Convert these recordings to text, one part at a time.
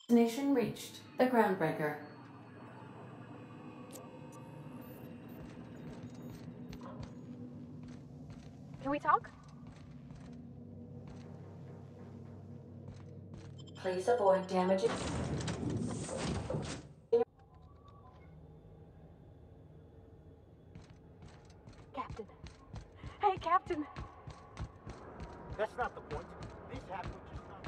Destination reached. The Groundbreaker. Can we talk? Please avoid damaging. Captain. Hey, Captain. That's not the point. This happened just not.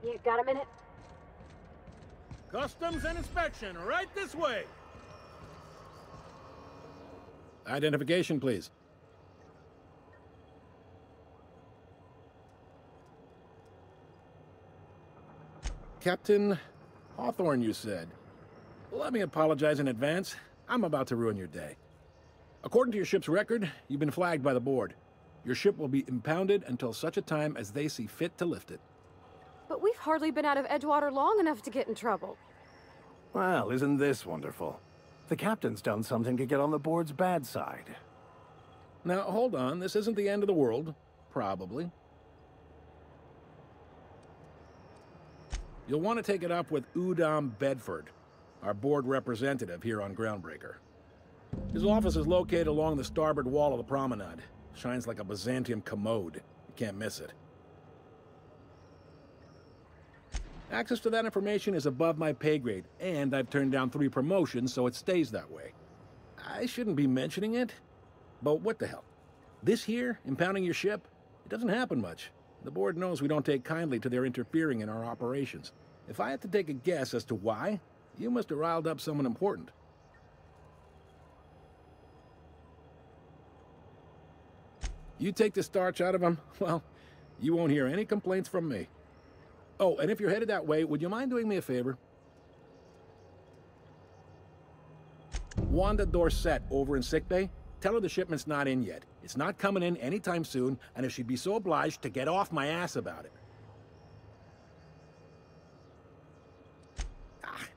You got a minute? Customs and inspection, right this way. Identification, please. Captain Hawthorne, you said. Let me apologize in advance. I'm about to ruin your day. According to your ship's record, you've been flagged by the board. Your ship will be impounded until such a time as they see fit to lift it. But we've hardly been out of Edgewater long enough to get in trouble. Well, isn't this wonderful? The captain's done something to get on the board's bad side. Now, hold on. This isn't the end of the world. Probably. You'll want to take it up with Udom Bedford, our board representative here on Groundbreaker. His office is located along the starboard wall of the promenade. Shines like a Byzantium commode. You can't miss it. Access to that information is above my pay grade, and I've turned down 3 promotions, so it stays that way. I shouldn't be mentioning it, but what the hell? This here, impounding your ship, it doesn't happen much. The board knows we don't take kindly to their interfering in our operations. If I had to take a guess as to why, you must have riled up someone important. You take the starch out of them, well, you won't hear any complaints from me. Oh, and if you're headed that way, would you mind doing me a favor? Wanda Dorset over in sickbay, tell her the shipment's not in yet. It's not coming in anytime soon, and if she'd be so obliged to get off my ass about it.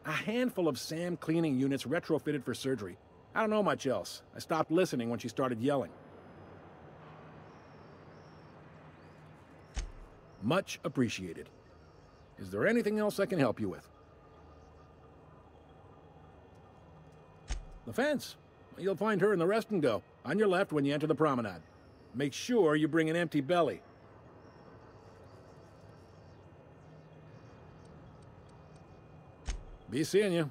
A handful of SAM cleaning units retrofitted for surgery. I don't know much else. I stopped listening when she started yelling. Much appreciated. Is there anything else I can help you with? The fence. You'll find her in the rest and go, on your left when you enter the promenade. Make sure you bring an empty belly. Be seeing you.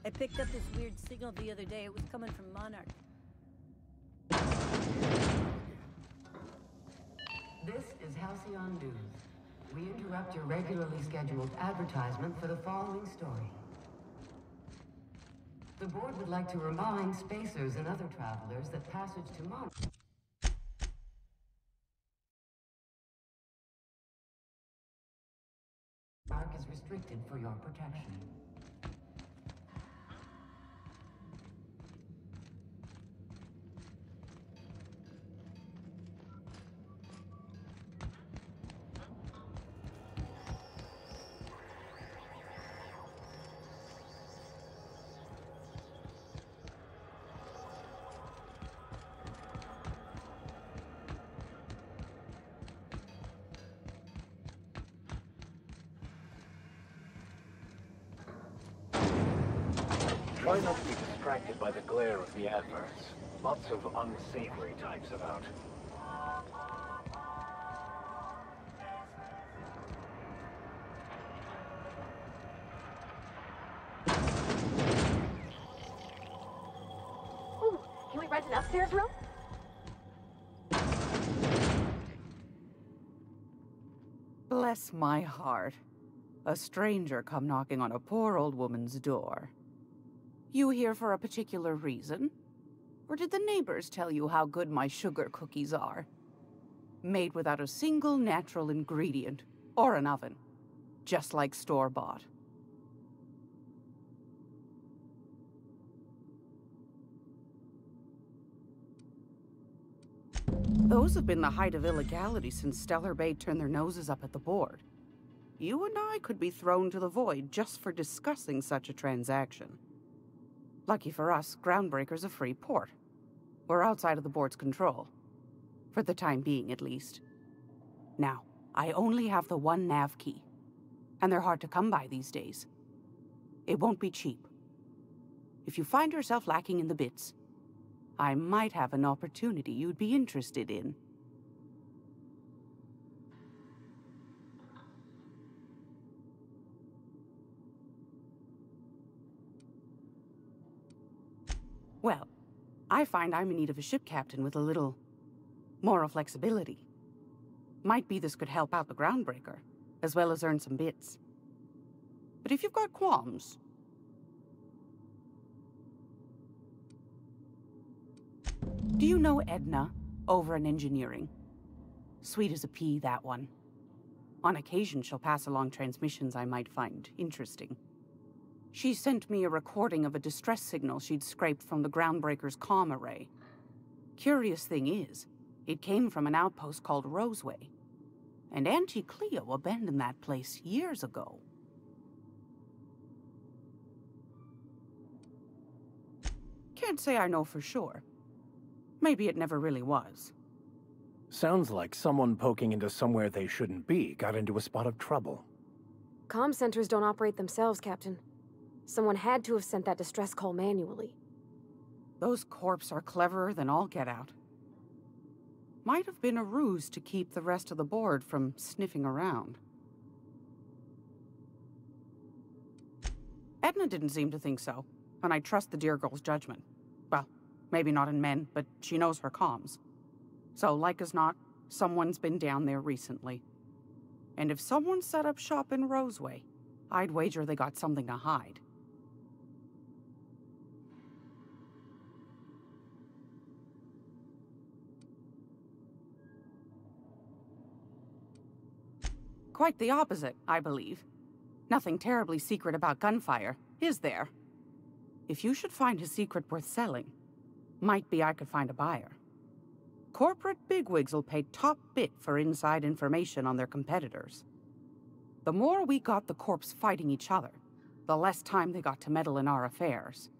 I picked up this weird signal the other day. It was coming from Monarch. This is Halcyon Holdings. We interrupt your regularly scheduled advertisement for the following story. The board would like to remind spacers and other travelers that passage to Monarch is restricted for your protection. Try not to be distracted by the glare of the adverts. Lots of unsavory types about. Ooh, can we rent an upstairs room? Bless my heart. A stranger come knocking on a poor old woman's door. You here for a particular reason? Or did the neighbors tell you how good my sugar cookies are? Made without a single natural ingredient, or an oven. Just like store-bought. Those have been the height of illegality since Stellar Bay turned their noses up at the board. You and I could be thrown to the void just for discussing such a transaction. Lucky for us, Groundbreaker's a free port. We're outside of the board's control. For the time being, at least. Now, I only have the one Navkey. And they're hard to come by these days. It won't be cheap. If you find yourself lacking in the bits, I might have an opportunity you'd be interested in. Well, I find I'm in need of a ship captain with a little moral flexibility. Might be this could help out the Groundbreaker, as well as earn some bits. But if you've got qualms... Do you know Edna, over in engineering? Sweet as a pea, that one. On occasion, she'll pass along transmissions I might find interesting. She sent me a recording of a distress signal she'd scraped from the Groundbreaker's comm array. Curious thing is, it came from an outpost called Roseway. And Auntie Cleo abandoned that place years ago. Can't say I know for sure. Maybe it never really was. Sounds like someone poking into somewhere they shouldn't be got into a spot of trouble. Comm centers don't operate themselves, Captain. Someone had to have sent that distress call manually. Those corps are cleverer than all get out. Might have been a ruse to keep the rest of the board from sniffing around. Edna didn't seem to think so, and I trust the dear girl's judgment. Well, maybe not in men, but she knows her comms. So, like as not, someone's been down there recently. And if someone set up shop in Roseway, I'd wager they got something to hide. Quite the opposite, I believe. Nothing terribly secret about gunfire, is there? If you should find a secret worth selling, might be I could find a buyer. Corporate bigwigs will pay top bit for inside information on their competitors. The more we got the corps fighting each other, the less time they got to meddle in our affairs.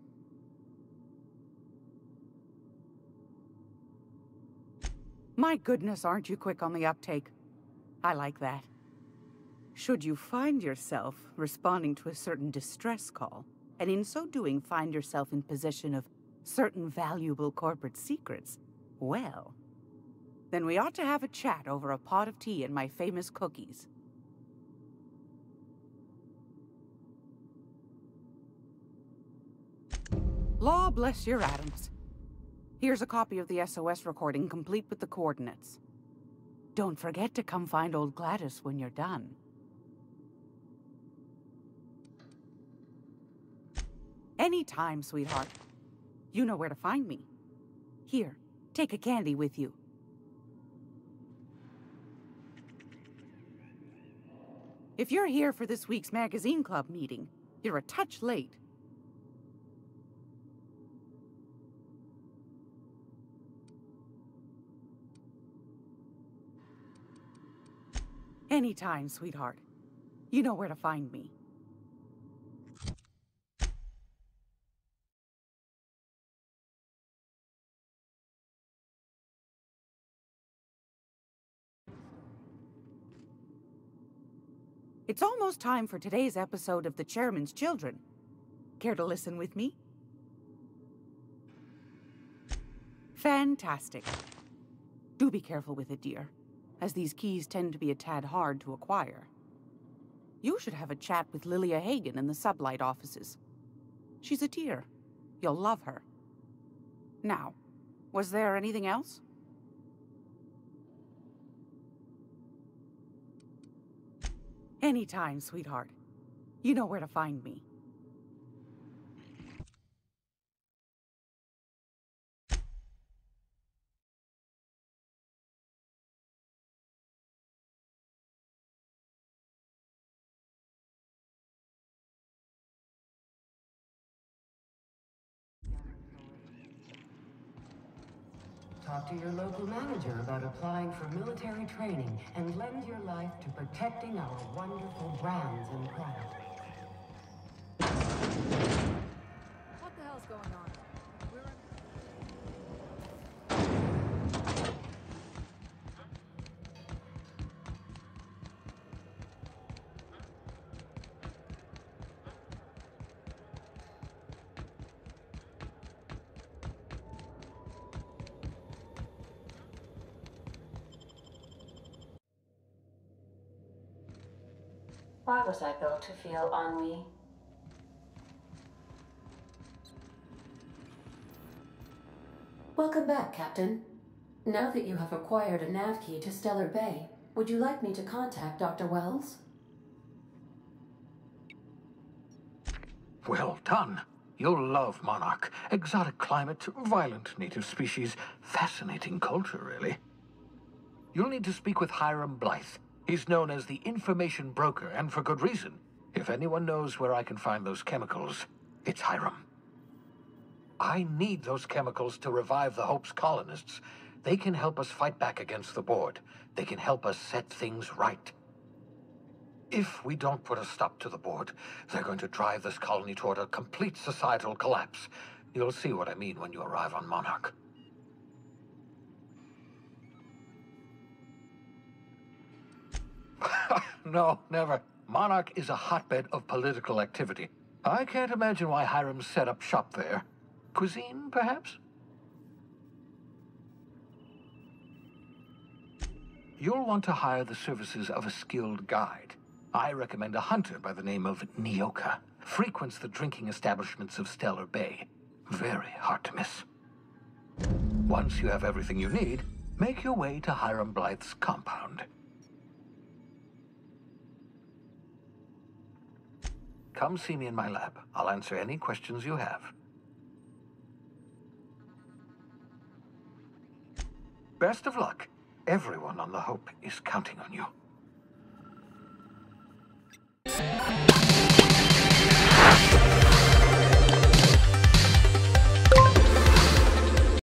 My goodness, aren't you quick on the uptake? I like that. Should you find yourself responding to a certain distress call, and in so doing find yourself in possession of certain valuable corporate secrets, well, then we ought to have a chat over a pot of tea and my famous cookies. Law bless your atoms. Here's a copy of the SOS recording complete with the coordinates. Don't forget to come find old Gladys when you're done. Anytime, sweetheart. You know where to find me. Here, take a candy with you. If you're here for this week's magazine club meeting, you're a touch late. Anytime, sweetheart. You know where to find me. It's almost time for today's episode of The Chairman's Children. Care to listen with me? Fantastic. Do be careful with it, dear, as these keys tend to be a tad hard to acquire. You should have a chat with Lilia Hagen in the Sublight offices. She's a dear. You'll love her. Now, was there anything else? Anytime, sweetheart. You know where to find me. Talk to your local manager about applying for military training and lend your life to protecting our wonderful brands and products. What the hell's going on? Why was I built to feel ennui? Welcome back, Captain. Now that you have acquired a Navkey to Stellar Bay, would you like me to contact Dr. Wells? Well done. You'll love Monarch. Exotic climate, violent native species, fascinating culture, really. You'll need to speak with Hiram Blythe. He's known as the information broker, and for good reason. If anyone knows where I can find those chemicals, it's Hiram. I need those chemicals to revive the Hope's colonists. They can help us fight back against the Board. They can help us set things right. If we don't put a stop to the Board, they're going to drive this colony toward a complete societal collapse. You'll see what I mean when you arrive on Monarch. No, never. Monarch is a hotbed of political activity. I can't imagine why Hiram set up shop there. Cuisine, perhaps? You'll want to hire the services of a skilled guide. I recommend a hunter by the name of Nyoka. Frequents the drinking establishments of Stellar Bay. Very hard to miss. Once you have everything you need, make your way to Hiram Blythe's compound. Come see me in my lab. I'll answer any questions you have. Best of luck. Everyone on the Hope is counting on you.